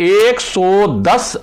110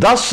10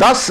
10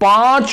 5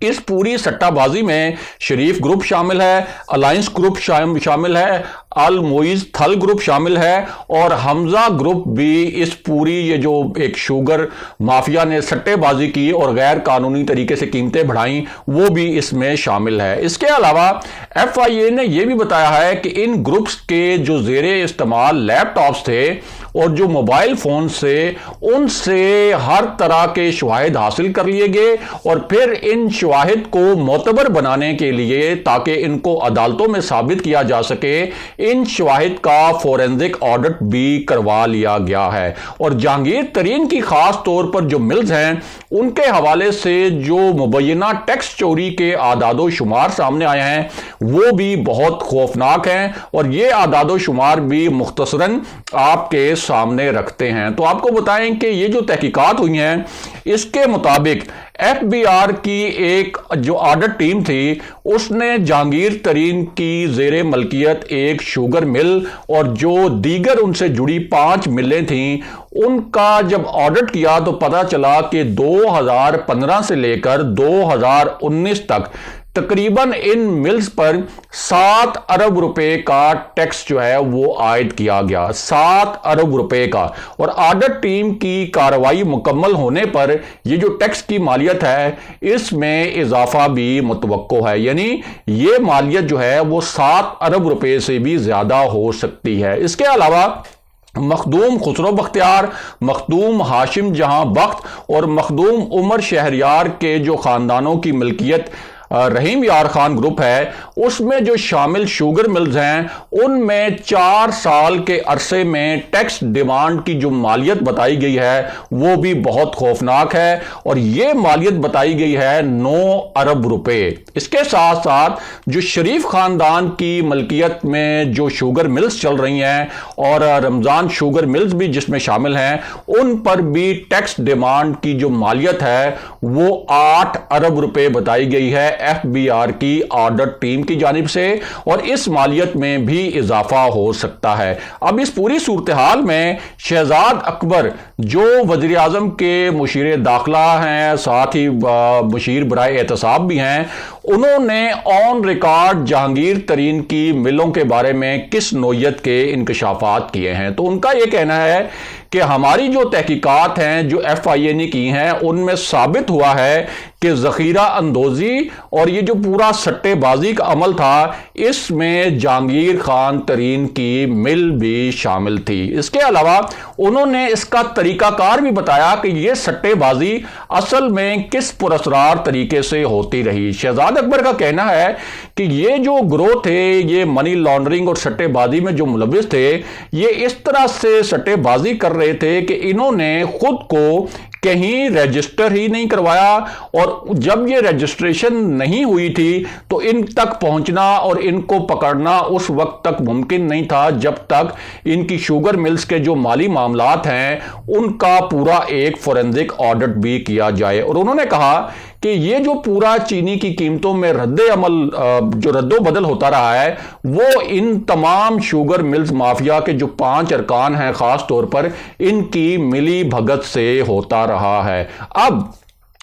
اس پوری سٹہ بازی میں شریف گروپ شامل ہے، الائنس گروپ شامل ہے، الموئز تھل گروپ شامل ہے، اور حمزہ گروپ بھی اس پوری یہ جو ایک شوگر مافیا نے سٹے بازی کی اور غیر قانونی طریقے سے قیمتیں بڑھائیں وہ بھی اس میں شامل ہے۔ اس کے علاوہ ایف آئی اے نے یہ بھی بتایا ہے کہ ان گروپس کے جو زیر استعمال لیپ ٹاپس تھے اور جو موبائل فون سے ان سے ہر طرح کے شواہد حاصل کر لیے گئے، اور پھر ان شواہد کو معتبر بنانے کے لیے تاکہ ان کو عدالتوں میں ثابت کیا جا سکے ان شواہد کا فورینزک آڈٹ بھی کروا لیا گیا ہے۔ اور جہانگیر ترین کی خاص طور پر جو ملز ہیں ان کے حوالے سے جو مبینہ ٹیکس چوری کے اعداد و شمار سامنے آئے ہیں وہ بھی بہت خوفناک ہیں، اور یہ اعداد و شمار بھی مختصراً آپ کے سامنے رکھتے ہیں۔ تو آپ کو بتائیں کہ یہ جو تحقیقات ہوئی ہیں اس کے مطابق ایف بی آر کی ایک جو آڈٹ ٹیم تھی اس نے جہانگیر ترین کی زیر ملکیت ایک شوگر مل اور جو دیگر ان سے جڑی 5 ملیں تھیں ان کا جب آڈٹ کیا تو پتہ چلا کہ 2015 سے لے کر 2019 تک تقریباً ان ملز پر 7 ارب روپے کا ٹیکس جو ہے وہ عائد کیا گیا، 7 ارب روپے کا۔ اور آڈٹ ٹیم کی کارروائی مکمل ہونے پر یہ جو ٹیکس کی مالیت ہے اس میں اضافہ بھی متوقع ہے، یعنی یہ مالیت جو ہے وہ 7 ارب روپے سے بھی زیادہ ہو سکتی ہے۔ اس کے علاوہ مخدوم خسرو بختیار، مخدوم ہاشم جہاں بخت اور مخدوم عمر شہریار کے جو خاندانوں کی ملکیت رحیم یار خان گروپ ہے اس میں جو شامل شوگر ملز ہیں ان میں 4 سال کے عرصے میں ٹیکس ڈیمانڈ کی جو مالیت بتائی گئی ہے وہ بھی بہت خوفناک ہے، اور یہ مالیت بتائی گئی ہے 9 ارب روپے۔ اس کے ساتھ ساتھ جو شریف خاندان کی ملکیت میں جو شوگر ملز چل رہی ہیں اور رمضان شوگر ملز بھی جس میں شامل ہیں ان پر بھی ٹیکس ڈیمانڈ کی جو مالیت ہے وہ 8 ارب روپے بتائی گئی ہے ایف بی آر کی آڈٹ ٹیم کی جانب سے، اور اس مالیت میں بھی اضافہ ہو سکتا ہے۔ اب اس پوری صورتحال میں شہزاد اکبر جو وزیر اعظم کے مشیر داخلہ ہیں ساتھ ہی مشیر برائے احتساب بھی ہیں، انہوں نے آن ریکارڈ جہانگیر ترین کی ملوں کے بارے میں کس نوعیت کے انکشافات کیے ہیں۔ تو ان کا یہ کہنا ہے کہ ہماری جو تحقیقات ہیں جو ایف آئی اے نے کی ہیں ان میں ثابت ہوا ہے کہ ذخیرہ اندوزی اور یہ جو پورا سٹے بازی کا عمل تھا اس میں جہانگیر خان ترین کی مل بھی شامل تھی۔ اس کے علاوہ انہوں نے اس کا طریقہ کار بھی بتایا کہ یہ سٹے بازی اصل میں کس پراسرار طریقے سے ہوتی رہی۔ شہزاد اکبر کا کہنا ہے کہ یہ جو گروہ تھے یہ منی لانڈرنگ اور سٹے بازی میں جو ملوث تھے یہ اس طرح سے سٹے بازی کر رہے تھے کہ انہوں نے خود کو کہیں رجسٹر ہی نہیں کروایا، اور جب یہ رجسٹریشن نہیں ہوئی تھی تو ان تک پہنچنا اور ان کو پکڑنا اس وقت تک ممکن نہیں تھا جب تک ان کی شوگر ملز کے جو مالی معاملات ہیں ان کا پورا ایک فورینزک آڈٹ بھی کیا جائے۔ اور انہوں نے کہا کہ یہ جو پورا چینی کی قیمتوں میں رد عمل جو رد و بدل ہوتا رہا ہے وہ ان تمام شوگر ملز مافیا کے جو 5 ارکان ہیں خاص طور پر ان کی ملی بھگت سے ہوتا رہا ہے۔ اب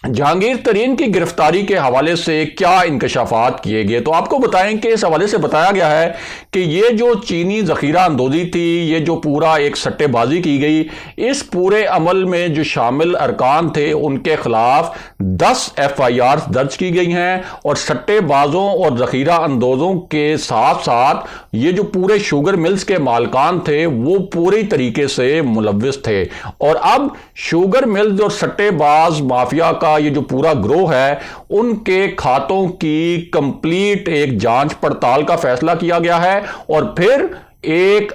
جہانگیر ترین کی گرفتاری کے حوالے سے کیا انکشافات کیے گئے تو آپ کو بتائیں کہ اس حوالے سے بتایا گیا ہے کہ یہ جو چینی ذخیرہ اندوزی تھی، یہ جو پورا ایک سٹے بازی کی گئی، اس پورے عمل میں جو شامل ارکان تھے ان کے خلاف 10 ایف آئی آر درج کی گئی ہیں، اور سٹے بازوں اور ذخیرہ اندوزوں کے ساتھ ساتھ یہ جو پورے شوگر ملز کے مالکان تھے وہ پوری طریقے سے ملوث تھے۔ اور اب شوگر ملز اور سٹے باز مافیا کا یہ جو پورا گروہ ہے ان کے کھاتوں کی کمپلیٹ ایک جانچ پڑتال کا فیصلہ کیا گیا ہے، اور پھر ایک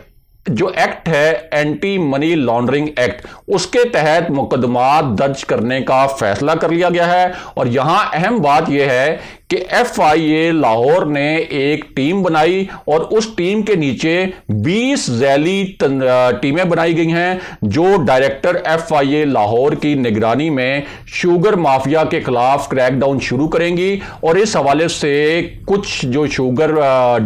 جو ایکٹ ہے اینٹی منی لانڈرنگ ایکٹ اس کے تحت مقدمات درج کرنے کا فیصلہ کر لیا گیا ہے۔ اور یہاں اہم بات یہ ہے کہ FIA لاہور نے ایک ٹیم بنائی اور اس ٹیم کے نیچے 20 ذیلی ٹیمیں بنائی گئی ہیں جو ڈائریکٹر FIA لاہور کی نگرانی میں شوگر مافیا کے خلاف کریک ڈاؤن شروع کریں گی، اور اس حوالے سے کچھ جو شوگر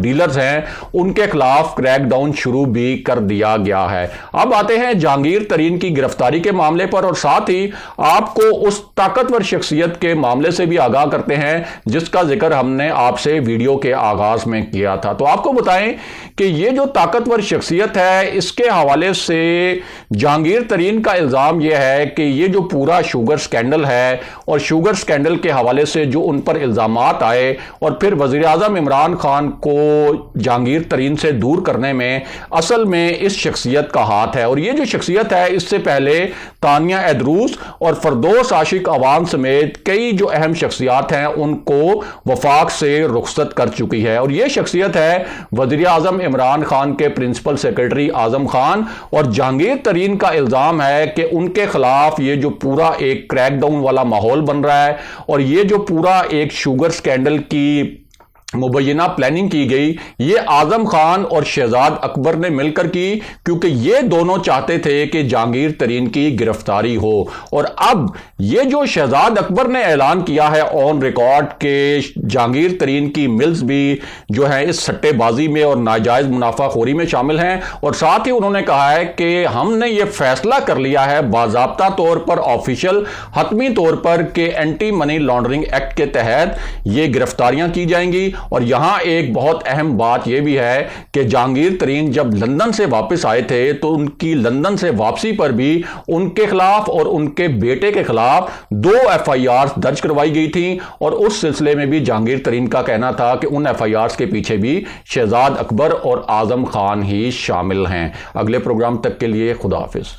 ڈیلرز ہیں ان کے خلاف کریک ڈاؤن شروع بھی کر دیا گیا ہے۔ اب آتے ہیں جہانگیر ترین کی گرفتاری کے معاملے پر، اور ساتھ ہی آپ کو اس طاقتور شخصیت کے معاملے سے بھی آگاہ کرتے ہیں جس کا ذکر ہم نے آپ سے ویڈیو کے آغاز میں کیا تھا۔ تو آپ کو بتائیں کہ یہ جو طاقتور شخصیت ہے اس کے حوالے سے جہانگیر ترین کا الزام یہ ہے کہ یہ جو پورا شوگر سکینڈل ہے اور شوگر سکینڈل کے حوالے سے جو ان پر الزامات آئے اور پھر وزیر اعظم عمران خان کو جہانگیر ترین سے دور کرنے میں اصل میں اس شخصیت کا ہاتھ ہے، اور یہ جو شخصیت ہے اس سے پہلے تانیہ ایدروس اور فردوس عاشق عوان سمیت کئی جو اہم شخصیات ہیں ان کو وفاق سے رخصت کر چکی ہے، اور یہ شخصیت ہے وزیر اعظم عمران خان کے پرنسپل سیکرٹری اعظم خان، اور جہانگیر ترین کا الزام ہے کہ ان کے خلاف یہ جو پورا ایک کریک ڈاؤن والا ماحول بن رہا ہے اور یہ جو پورا ایک شوگر سکینڈل کی مبینہ پلاننگ کی گئی یہ اعظم خان اور شہزاد اکبر نے مل کر کی، کیونکہ یہ دونوں چاہتے تھے کہ جہانگیر ترین کی گرفتاری ہو۔ اور اب یہ جو شہزاد اکبر نے اعلان کیا ہے آن ریکارڈ کہ جہانگیر ترین کی ملز بھی جو ہیں اس سٹے بازی میں اور ناجائز منافع خوری میں شامل ہیں، اور ساتھ ہی انہوں نے کہا ہے کہ ہم نے یہ فیصلہ کر لیا ہے باضابطہ طور پر آفیشل حتمی طور پر کہ اینٹی منی لانڈرنگ ایکٹ کے تحت یہ گرفتاریاں کی جائیں گی۔ اور یہاں ایک بہت اہم بات یہ بھی ہے کہ جہانگیر ترین جب لندن سے واپس آئے تھے تو ان کی لندن سے واپسی پر بھی ان کے خلاف اور ان کے بیٹے کے خلاف 2 FIRs درج کروائی گئی تھیں، اور اس سلسلے میں بھی جہانگیر ترین کا کہنا تھا کہ ان FIRs کے پیچھے بھی شہزاد اکبر اور اعظم خان ہی شامل ہیں۔ اگلے پروگرام تک کے لیے خدا حافظ۔